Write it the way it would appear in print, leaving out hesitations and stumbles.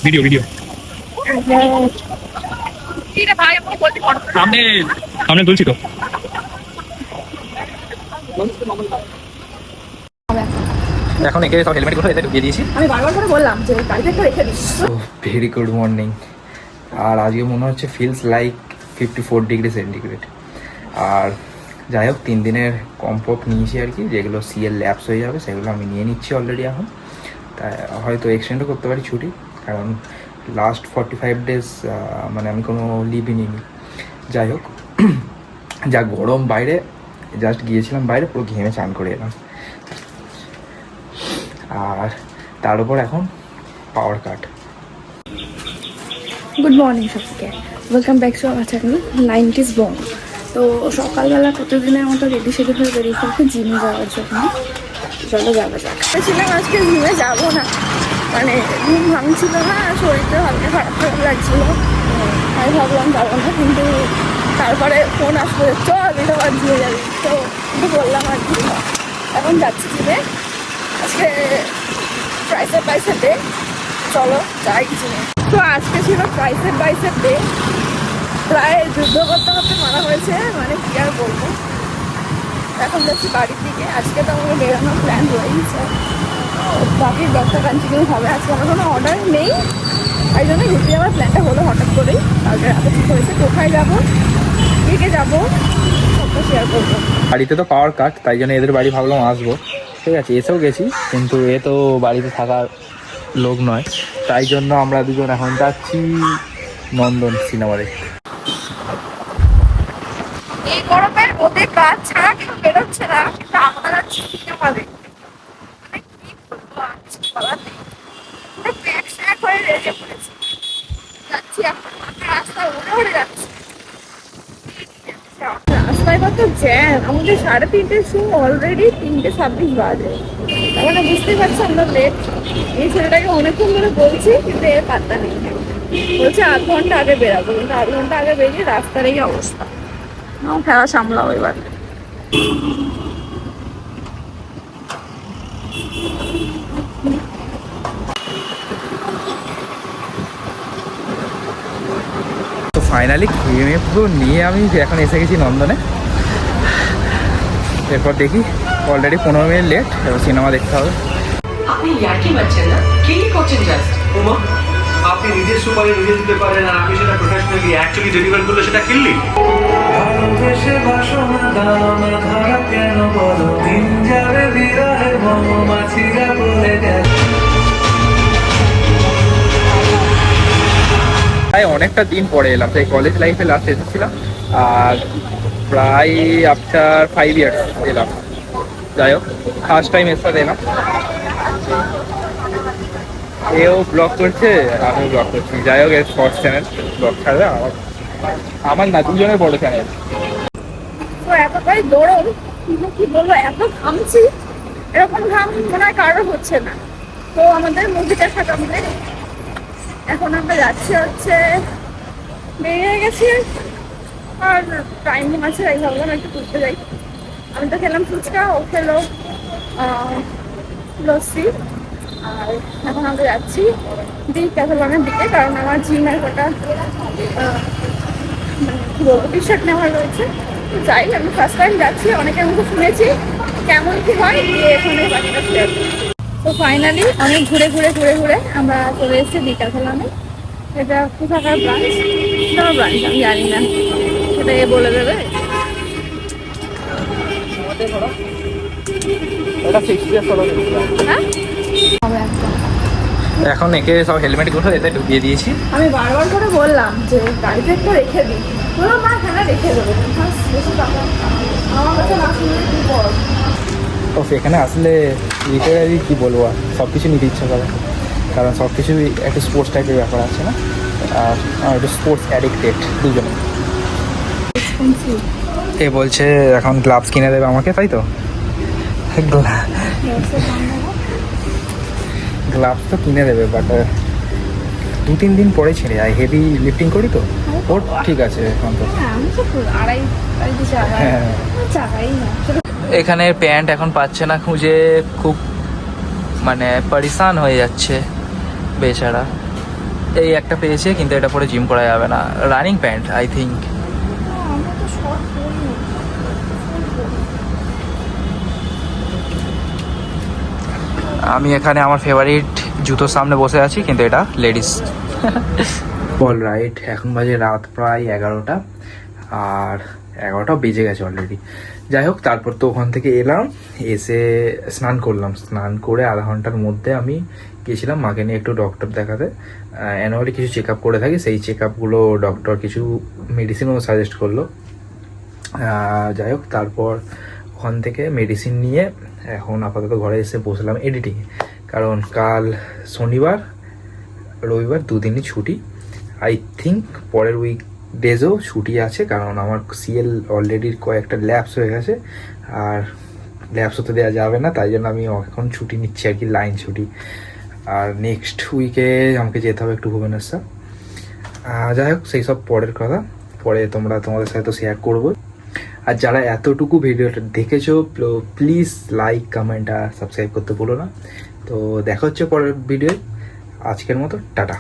Video video সামনে সামনে তুলছি তো। এখন একে সব হেলমেট গুলো এতে ঢুকিয়ে দিয়েছি। আমি বারবার করে বললাম যে গাড়িতে একটা রেখে দিস। Very good morning. আর আজকে মনে হচ্ছে ফিলস লাইক 54 ডিগ্রি সেন্টিগ্রেড। আর যাই হোক 3 দিনের কম্পপ নিয়েছি আর কি, যেগুলো সিএল ল্যাপস হয়ে যাবে সেগুলো আমি নিয়ে নিচ্ছি অলরেডি এখন। তাই হয়তো এক্সটেন্ডও করতে পারি ছুটি, কারণ লাস্ট 45 ডেজ মানে আমি কোনো লিভই নিইনি। যাই হোক, যা গরম বাইরে, জাস্ট গিয়েছিলাম বাইরে, পুরো ঘেমে চান করে এলাম। আর তার উপর এখন পাওয়ার কাট। গুড মর্নিং সবাইকে, welcome back to our channel 90s বং। তো সকালবেলা প্রতিদিনের মতো রেডি সেডি হয়ে বেরিয়ে পড়ছে জিমে যাওয়ার জন্য। চলো যাওয়া যাক। ছিলাম আজকে জিমে যাবো না, মানে ঘুম ভাঙছিল না, শরীরটা হালকা খারাপ খারাপ লাগছিলো, আমি ভাবলাম যাবো না। কিন্তু তারপরে ফোন আসলে চল এটা আবার জিমে যাবি, তো কিন্তু বললাম আর কি। এখন যাচ্ছি জিমে, আজকে ট্রাইসেপ বাইসেপ ডে, চলো যাই জিমে। তো আজকে ছিল ট্রাইসেপ বাইসেপ ডে, প্রায় যুদ্ধ করতে করতে মারা হয়েছে, মানে কি আর বলবো। এখন যাচ্ছি বাড়ির দিকে। আজকে তো আমাকে বেরোনোর প্ল্যান রয়েছে, বাকি ব্লগটা কন্টিনিউ হবে। আজকে আমার কোনো অর্ডার নেই, তাই জন্য ঘুরতে যাওয়ার প্ল্যানটা হলো হঠাৎ করেই। কালকে রাতে ঠিক হয়েছে কোথায় যাবো, দিকে যাবো, সবটা শেয়ার করবো। বাড়িতে তো পাওয়ার কাট, তাই জন্য এদের বাড়ি ভাবলাম আসবো। ঠিক আছে, এসেও গেছি, কিন্তু এ তো বাড়িতে থাকার লোক নয়, তাই জন্য আমরা দুজন এখন যাচ্ছি নন্দন সিনেমা দেখতে। এই গরমের মধ্যে কাজ ছাড়া কেউ বেরোচ্ছে না, কিন্তু আমরা যাচ্ছি সিনেমা দেখতে। মানে কি বলবো, আজকে বলার নেই, ব্যাগ স্যাগ হয়ে রেডি পড়েছি, যাচ্ছি এখন। রাস্তা উড়ে যাচ্ছে, রাস্তায় কত জ্যাম। আমাদের 3:30 শো, অলরেডি 3:26 বাজে, তার মানে বুঝতেই পারছি আমরা লেট। এই ছেলেটাকে অনেকক্ষণ ধরে বলছি, কিন্তু এর পাত্তা নেই। বলছে আধ ঘন্টা আগে বেরাবো, কিন্তু আধ ঘন্টা আগে বেরিয়ে রাস্তার এই অবস্থা। খেলা সামলাও এবার। তো ফাইনালি খেয়ে পুরো নিয়ে আমি এখন এসে গেছি নন্দনে। এরপর দেখি, অলরেডি 15 মিনিট লেট, এবার সিনেমা দেখতে হবে। আপনি ইয়ার্কি মারছেন না, কি করছেন জাস্ট? ওমা, আপনি নিজের সুপারে নিজে দিতে পারেন, আর আমি সেটা প্রফেশনালি অ্যাকচুয়ালি ডেলিভার করলে সেটা কিনলি। ভালোবেসে বাসনা দাম ধারা কেন বলো, দিন যাবে বিরহে মৌমাছিরা বলে গেল। প্রায় অনেকটা দিন পরে এলাম, তাই কলেজ লাইফে লাস্ট এসেছিলাম, আর প্রায় আফটার 5 ইয়ার্স এলাম। যাই হোক, ফার্স্ট টাইম এর সাথে এলাম। এও ব্লগ করছে, আমিও ব্লগ করছি। যাই হোক, এর শর্ট চ্যানেল, ব্লগ ছাড়বে আমার না, দুজনের বড় চ্যানেল। তো এতটাই গরম, কিন্তু কি বলবো, এত ঘামছি, এরকম ঘাম মনে হয় কারোর হচ্ছে না। তো আমাদের মুভিটা থাকা মানে এখন আমরা যাচ্ছি হচ্ছে, বেরিয়ে গেছি, আর টাইম আছে, তাই ভাবলাম একটু ঘুরতে যাই। আমি তো খেলাম ফুচকা, ও খেলো লস্যি। আর এখন আমরা যাচ্ছি দিক ক্যাথলনের দিকে, কারণ আমার জিমের কটা কি বলবো টি শার্ট নেওয়ার রয়েছে। তো যাই, আমি ফার্স্ট টাইম যাচ্ছি, অনেকের মুখে শুনেছি কেমন কি হয়, দিয়ে এখানে বাকিটা শেয়ার করছি। তো ফাইনালি অনেক ঘুরে ঘুরে ঘুরে ঘুরে আমরা চলে এসেছি ডিক্যাথলনে। এটা কোথাকার ব্রাঞ্চ, তোমার ব্রাঞ্চ আমি জানি না, সেটা এ বলে দেবে। হ্যাঁ, এখন একে সব হেলমেট গুলো এতে ঢুকিয়ে দিয়েছি। আমি বারবার করে বললাম যে গাড়িতে একটা রেখে দিই, বললাম মা এখানে রেখে দেবো, আমার কাছে না শুনলে কি বল। তো সেখানে আসলে লিটারালি কী বলবো, আর সব কিছু নিতে ইচ্ছা করে, কারণ সব কিছুই একটা স্পোর্টস টাইপের ব্যাপার আছে না, আর আমার একটু স্পোর্টস অ্যাডিক্টেড দুজনে। এ বলছে এখন গ্লাভস কিনে দেবে আমাকে, তাই তো? গ্লাভস তো কিনে দেবে, বাট 2-3 দিন পরে ছেড়ে যায়, হেভি লিফটিং করি তো। ওর ঠিক আছে এখন তো। হ্যাঁ, এখানে প্যান্ট এখন পাচ্ছে না খুঁজে, খুব মানে পরেশান হয়ে যাচ্ছে বেচারা। এই একটা পেয়েছে, কিন্তু এটা পরে জিম করা যাবে না। Running pant I think. আমরা তো শর্ট পরি না। আমি এখানে আমার ফেভারিট জুতোর সামনে বসে আছি, কিন্তু এটা লেডিস। অল রাইট, এখন বাজে রাত প্রায় 11টা, আর 11টা বেজে গেছে অলরেডি। যাই হোক, তারপর তো ওখান থেকে এলাম, এসে স্নান করলাম। স্নান করে আধা ঘন্টার মধ্যে আমি গেছিলাম মাকে নিয়ে একটু ডক্টর দেখাতে। অ্যানুয়ালি কিছু চেক আপ করে থাকি, সেই চেক আপগুলো ডক্টর কিছু মেডিসিনও সাজেস্ট করলো। যাই হোক, তারপর ওখান থেকে মেডিসিন নিয়ে এখন আপাতত ঘরে এসে বসলাম এডিটিংয়ে, কারণ কাল শনিবার রবিবার দুদিনই ছুটি। আই থিঙ্ক পরের উইক ডেজও ছুটি আছে, কারণ আমার সিএল অলরেডি কয়েকটা ল্যাপস হয়ে গেছে, আর ল্যাপস হতে দেওয়া যাবে না, তাই জন্য আমি এখন ছুটি নিচ্ছি আর কি, লাইন ছুটি। আর নেক্সট উইকে আমাকে যেতে হবে একটু ভুবনেশ্বর। যাই হোক, সেই সব পরের কথা, পরে তোমাদের সাথে তো শেয়ার করবো। আর যারা এতটুকু ভিডিওটা দেখেছো, প্লিজ লাইক, কমেন্ট আর সাবস্ক্রাইব করতে ভুলো না। তো দেখা হচ্ছে পরের ভিডিওয়। আজকের মতো টাটা।